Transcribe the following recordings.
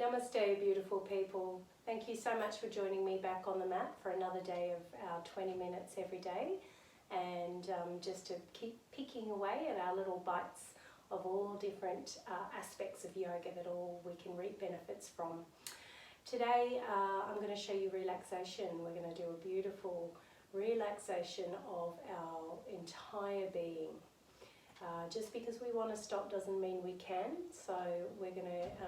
Namaste, beautiful people. Thank you so much for joining me back on the mat for another day of our 20 minutes every day, and just to keep picking away at our little bites of all different aspects of yoga that all we can reap benefits from. Today I'm going to show you relaxation. We're going to do a beautiful relaxation of our entire being. Just because we want to stop doesn't mean we can, so we're going to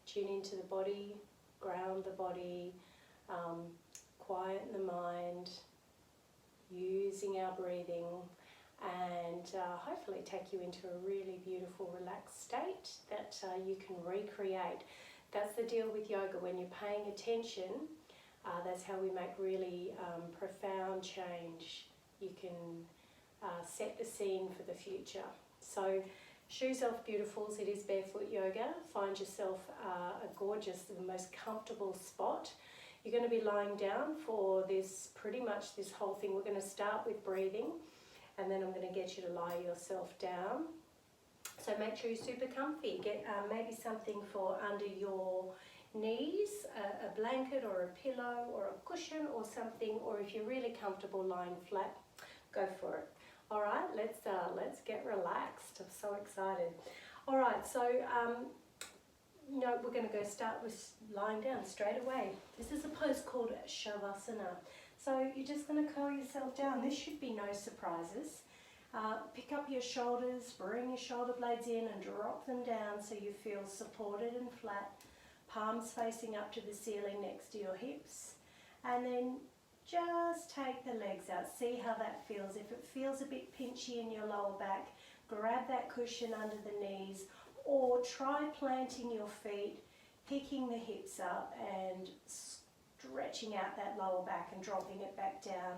tune into the body, ground the body, quieten the mind, using our breathing, and hopefully take you into a really beautiful relaxed state that you can recreate. That's the deal with yoga. When you're paying attention, that's how we make really profound change. You can set the scene for the future. So shoes off, beautifuls. It is barefoot yoga. Find yourself a gorgeous, the most comfortable spot. You're going to be lying down for this, pretty much this whole thing. We're going to start with breathing, and then I'm going to get you to lie yourself down. So make sure you're super comfy. Get maybe something for under your knees, a blanket or a pillow or a cushion or something, or if you're really comfortable lying flat, go for it. All right, let's get relaxed. I'm so excited. All right, so we're going to go start with lying down straight away. This is a pose called Shavasana. So you're just going to curl yourself down. This should be no surprises. Pick up your shoulders, bring your shoulder blades in and drop them down so you feel supported and flat. Palms facing up to the ceiling next to your hips. And then just take the legs out. See how that feels. If it feels a bit pinchy in your lower back, grab that cushion under the knees, or try planting your feet, picking the hips up and stretching out that lower back and dropping it back down.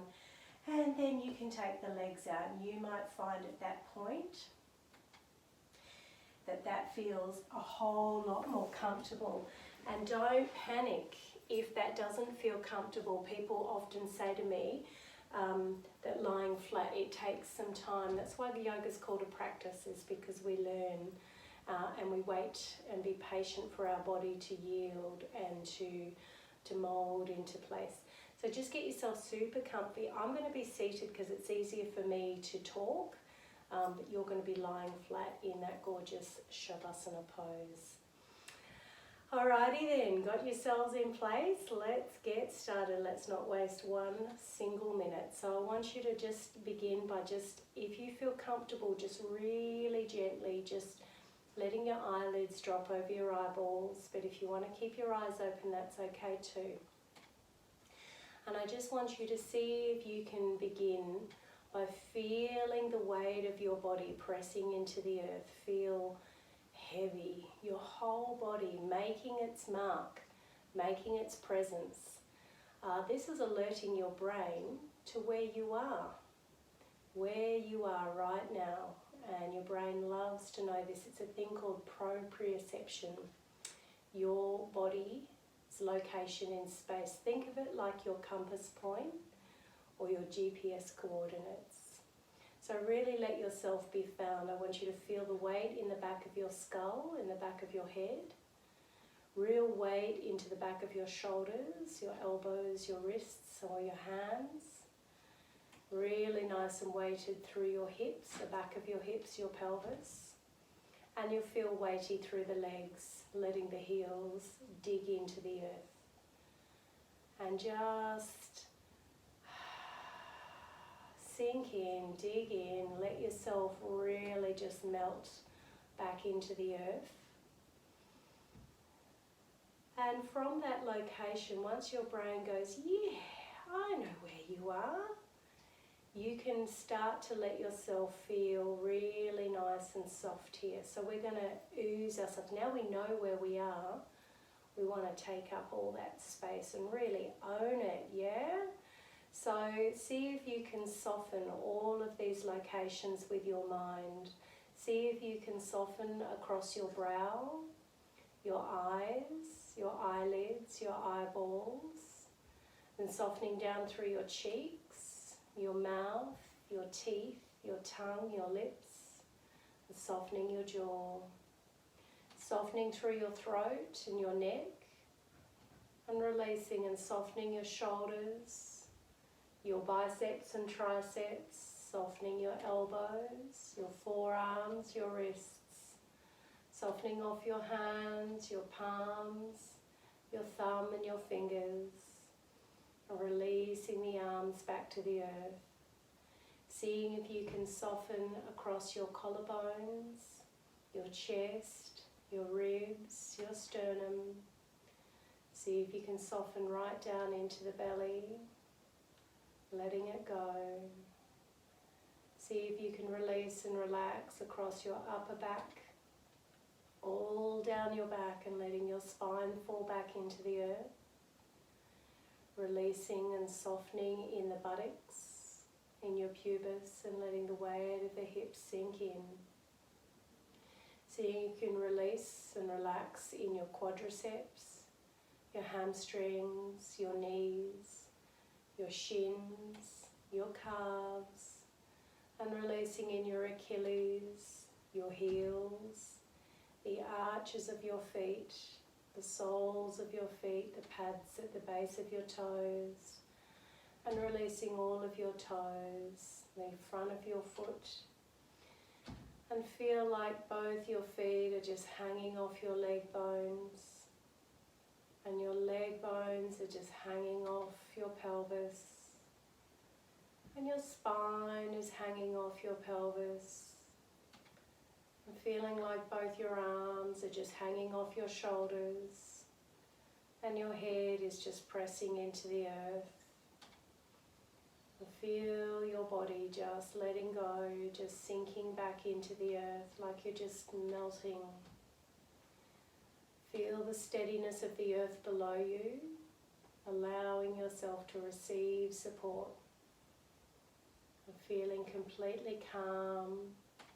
And then you can take the legs out, and you might find at that point that feels a whole lot more comfortable. And don't panic if that doesn't feel comfortable. People often say to me that lying flat, it takes some time. That's why the yoga is called a practice, is because we learn and we wait and be patient for our body to yield and to mold into place. So just get yourself super comfy. I'm going to be seated because it's easier for me to talk, but you're going to be lying flat in that gorgeous Shavasana pose. Alrighty then, got yourselves in place. Let's get started. Let's not waste one single minute. So I want you to just begin by if you feel comfortable, just really gently, just letting your eyelids drop over your eyeballs. But if you want to keep your eyes open, that's okay too. And I just want you to see if you can begin by feeling the weight of your body pressing into the earth. Feel heavy, your whole body making its mark, making its presence. This is alerting your brain to where you are right now. And your brain loves to know this. It's a thing called proprioception. Your body's location in space. Think of it like your compass point or your GPS coordinates. So really let yourself be found. I want you to feel the weight in the back of your skull, in the back of your head. Real weight into the back of your shoulders, your elbows, your wrists or your hands. Really nice and weighted through your hips, the back of your hips, your pelvis. And you'll feel weighty through the legs, letting the heels dig into the earth. And just sink in, dig in, let yourself really just melt back into the earth. And from that location, once your brain goes, yeah, I know where you are, you can start to let yourself feel really nice and soft here. So we're going to ooze ourselves. Now we know where we are, we want to take up all that space and really own it, yeah? So see if you can soften all of these locations with your mind. See if you can soften across your brow, your eyes, your eyelids, your eyeballs, and softening down through your cheeks, your mouth, your teeth, your tongue, your lips, and softening your jaw, Softening through your throat and your neck, and releasing and softening your shoulders, your biceps and triceps, softening your elbows, your forearms, your wrists, softening off your hands, your palms, your thumb and your fingers, and releasing the arms back to the earth. Seeing if you can soften across your collarbones, your chest, your ribs, your sternum. See if you can soften right down into the belly, letting it go. See if you can release and relax across your upper back, all down your back, and letting your spine fall back into the earth. Releasing and softening in the buttocks, in your pubis, and letting the weight of the hips sink in. Seeing you can release and relax in your quadriceps, your hamstrings, your knees, your shins, your calves, and releasing in your Achilles, your heels, the arches of your feet, the soles of your feet, the pads at the base of your toes, and releasing all of your toes, the front of your foot, and feel like both your feet are just hanging off your leg bones, and your leg bones are just hanging off your pelvis, and your spine is hanging off your pelvis, and feeling like both your arms are just hanging off your shoulders, and your head is just pressing into the earth. And feel your body just letting go, just sinking back into the earth like you're just melting. Feel the steadiness of the earth below you, allowing yourself to receive support. And feeling completely calm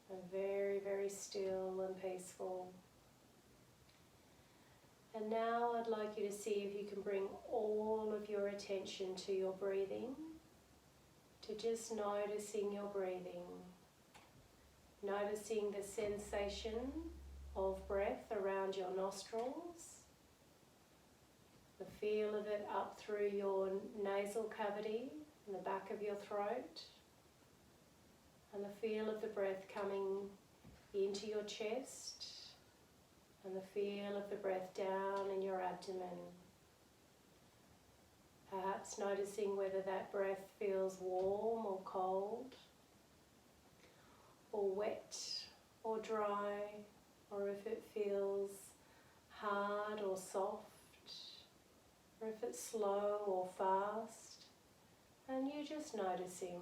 and very, very still and peaceful. And now I'd like you to see if you can bring all of your attention to your breathing, to just noticing your breathing, noticing the sensation of breath around your nostrils, the feel of it up through your nasal cavity and the back of your throat, and the feel of the breath coming into your chest, and the feel of the breath down in your abdomen. Perhaps noticing whether that breath feels warm or cold, or wet or dry, or if it feels hard or soft, or if it's slow or fast, and you're just noticing.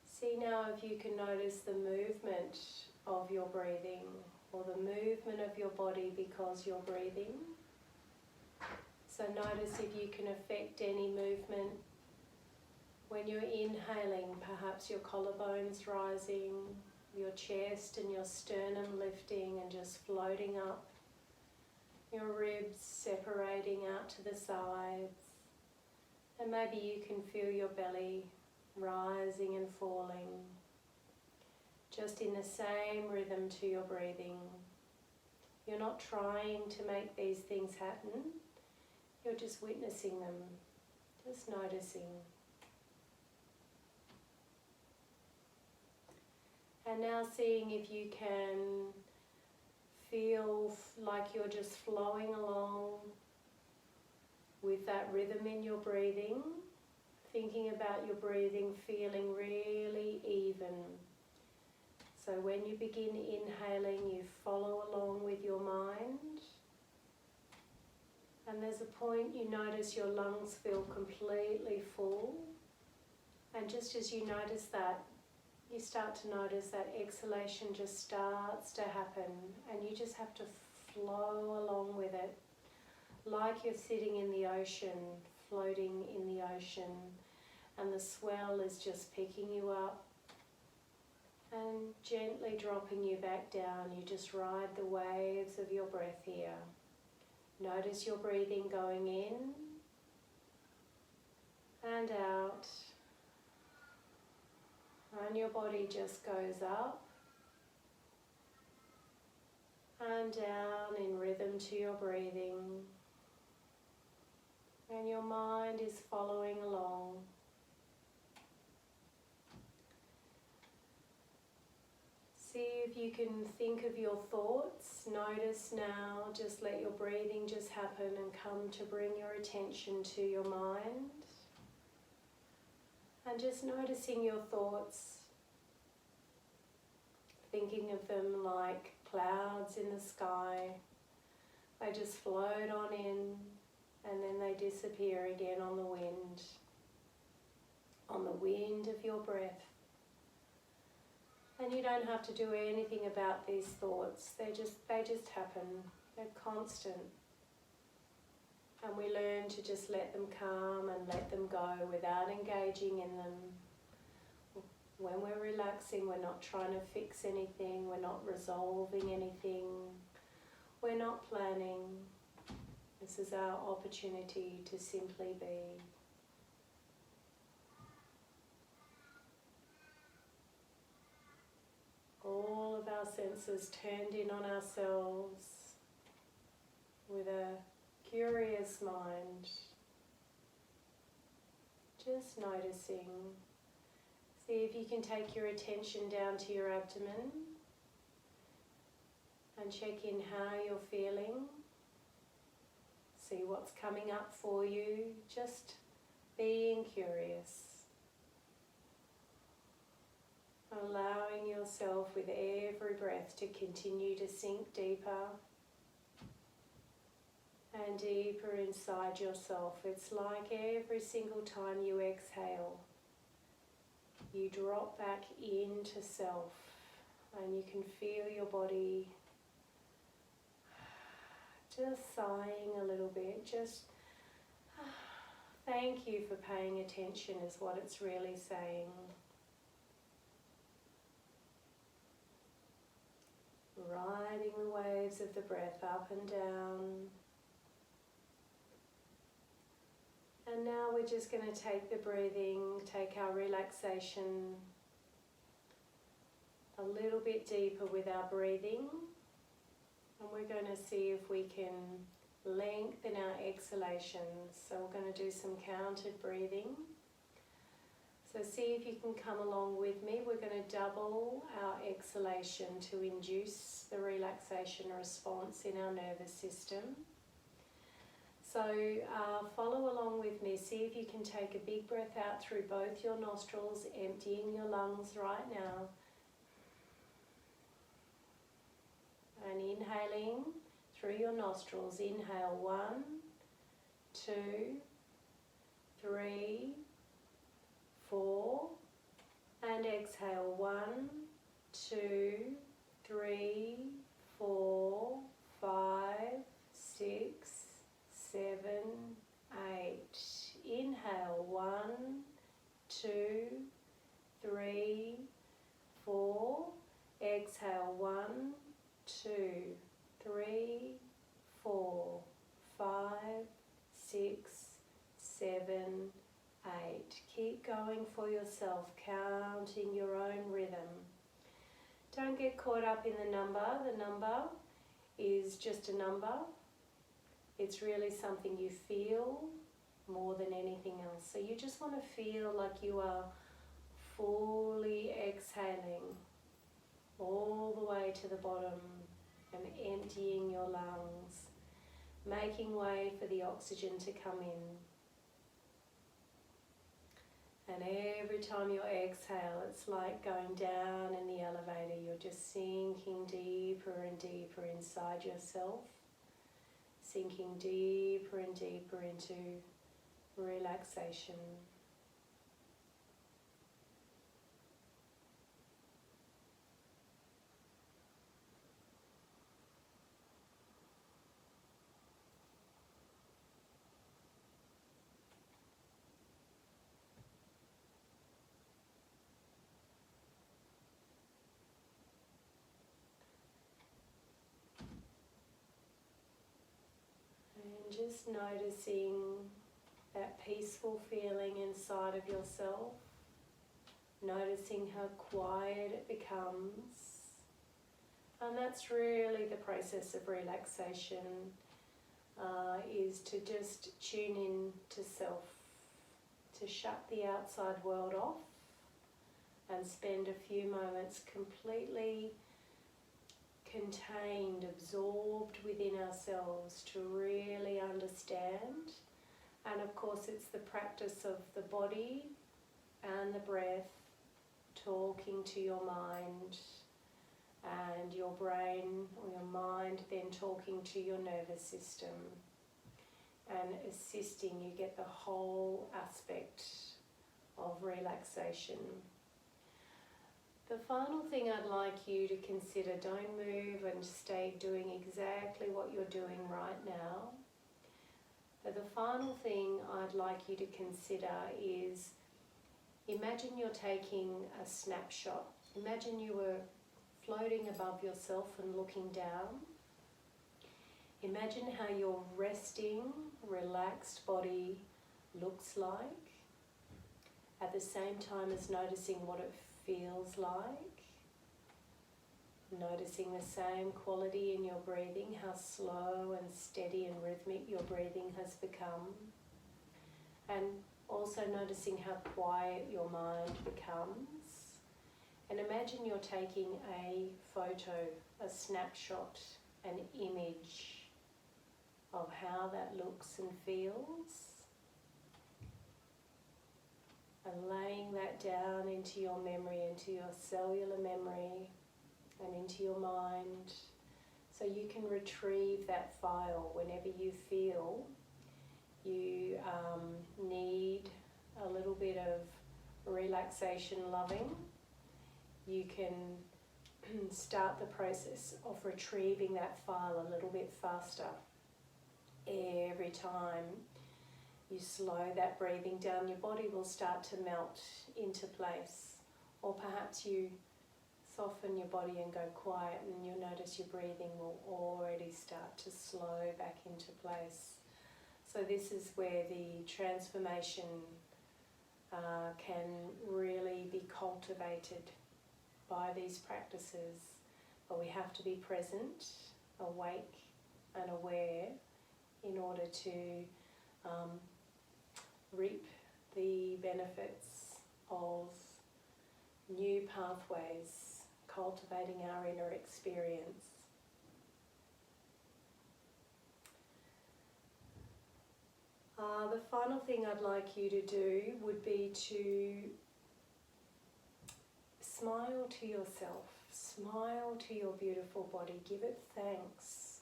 See now if you can notice the movement of your breathing, or the movement of your body because you're breathing. So notice if you can affect any movement when you're inhaling, perhaps your collarbones rising, your chest and your sternum lifting and just floating up, your ribs separating out to the sides, and maybe you can feel your belly rising and falling, just in the same rhythm to your breathing. You're not trying to make these things happen, you're just witnessing them, just noticing. And now seeing if you can feel like you're just flowing along with that rhythm in your breathing, thinking about your breathing feeling really even. So when you begin inhaling, you follow along with your mind. And there's a point you notice your lungs feel completely full. And just as you notice that, you start to notice that exhalation just starts to happen, and you just have to flow along with it, like you're sitting in the ocean, floating in the ocean, and the swell is just picking you up and gently dropping you back down. You just ride the waves of your breath here. Notice your breathing going in and out, and your body just goes up and down in rhythm to your breathing. And your mind is following along. See if you can think of your thoughts. Notice now, just let your breathing just happen and come to bring your attention to your mind. And just noticing your thoughts, thinking of them like clouds in the sky. They just float on in and then they disappear again on the wind of your breath. And you don't have to do anything about these thoughts. They just happen. They're constant. And we learn to just let them come and let them go without engaging in them. When we're relaxing, we're not trying to fix anything. We're not resolving anything. We're not planning. This is our opportunity to simply be. All of our senses turned in on ourselves with a curious mind. Just noticing. See if you can take your attention down to your abdomen and check in how you're feeling. See what's coming up for you. Just being curious. Allowing yourself with every breath to continue to sink deeper and deeper inside yourself. It's like every single time you exhale, you drop back into self and you can feel your body just sighing a little bit. Just thank you for paying attention is what it's really saying. Riding the waves of the breath up and down. And now we're just going to take the breathing, take our relaxation a little bit deeper with our breathing. And we're going to see if we can lengthen our exhalations. So we're going to do some counted breathing. So see if you can come along with me. We're going to double our exhalation to induce the relaxation response in our nervous system. So follow along with me. See if you can take a big breath out through both your nostrils, emptying your lungs right now. And inhaling through your nostrils. Inhale 1, 2, 3, 4, and exhale 1, 2, 3, 4, 5, 6, 7, 8. Inhale 1, 2, 3, 4. Exhale 1, 2, 3, 4, 5, 6, 7, 8. Keep going for yourself, counting your own rhythm. Don't get caught up in the number. The number is just a number. It's really something you feel more than anything else. So you just want to feel like you are fully exhaling all the way to the bottom and emptying your lungs, making way for the oxygen to come in. And every time you exhale, it's like going down in the elevator. You're just sinking deeper and deeper inside yourself, sinking deeper and deeper into relaxation. Just noticing that peaceful feeling inside of yourself, noticing how quiet it becomes, And that's really the process of relaxation, is to just tune in to self, to shut the outside world off and spend a few moments completely contained, absorbed within ourselves to really understand. And of course it's the practice of the body and the breath talking to your mind, and your brain or your mind then talking to your nervous system and assisting you get the whole aspect of relaxation. The final thing I'd like you to consider, don't move and stay doing exactly what you're doing right now. But the final thing I'd like you to consider is, imagine you're taking a snapshot. Imagine you were floating above yourself and looking down. Imagine how your resting, relaxed body looks like, at the same time as noticing what it feels like. Noticing the same quality in your breathing, how slow and steady and rhythmic your breathing has become. And also noticing how quiet your mind becomes. And imagine you're taking a photo, a snapshot, an image of how that looks and feels. And laying that down into your memory, into your cellular memory and into your mind, so you can retrieve that file whenever you feel you need a little bit of relaxation loving. You can start the process of retrieving that file a little bit faster. Every time you slow that breathing down, your body will start to melt into place. Or perhaps you soften your body and go quiet, and you'll notice your breathing will already start to slow back into place. So this is where the transformation can really be cultivated by these practices. But we have to be present, awake and aware in order to reap the benefits of new pathways, cultivating our inner experience. The final thing I'd like you to do would be to smile to yourself, smile to your beautiful body, give it thanks.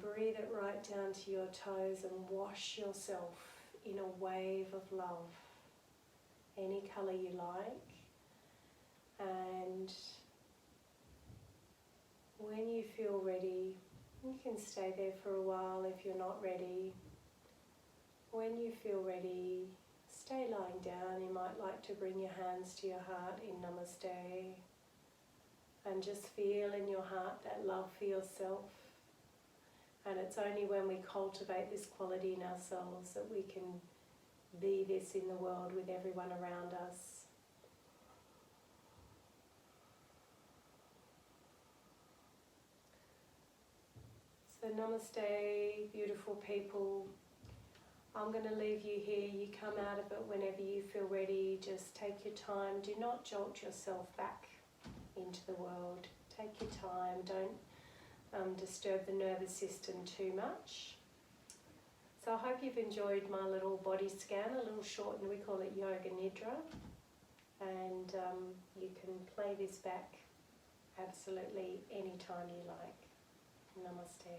Breathe it right down to your toes and wash yourself in a wave of love, any colour you like. And when you feel ready, you can stay there for a while if you're not ready. When you feel ready, stay lying down. You might like to bring your hands to your heart in Namaste and just feel in your heart that love for yourself. And it's only when we cultivate this quality in ourselves that we can be this in the world with everyone around us. So Namaste, beautiful people. I'm going to leave you here. You come out of it whenever you feel ready. Just take your time. Do not jolt yourself back into the world. Take your time. Don't disturb the nervous system too much. So I hope you've enjoyed my little body scan, a little short, and we call it Yoga Nidra. And you can play this back absolutely any time you like. Namaste.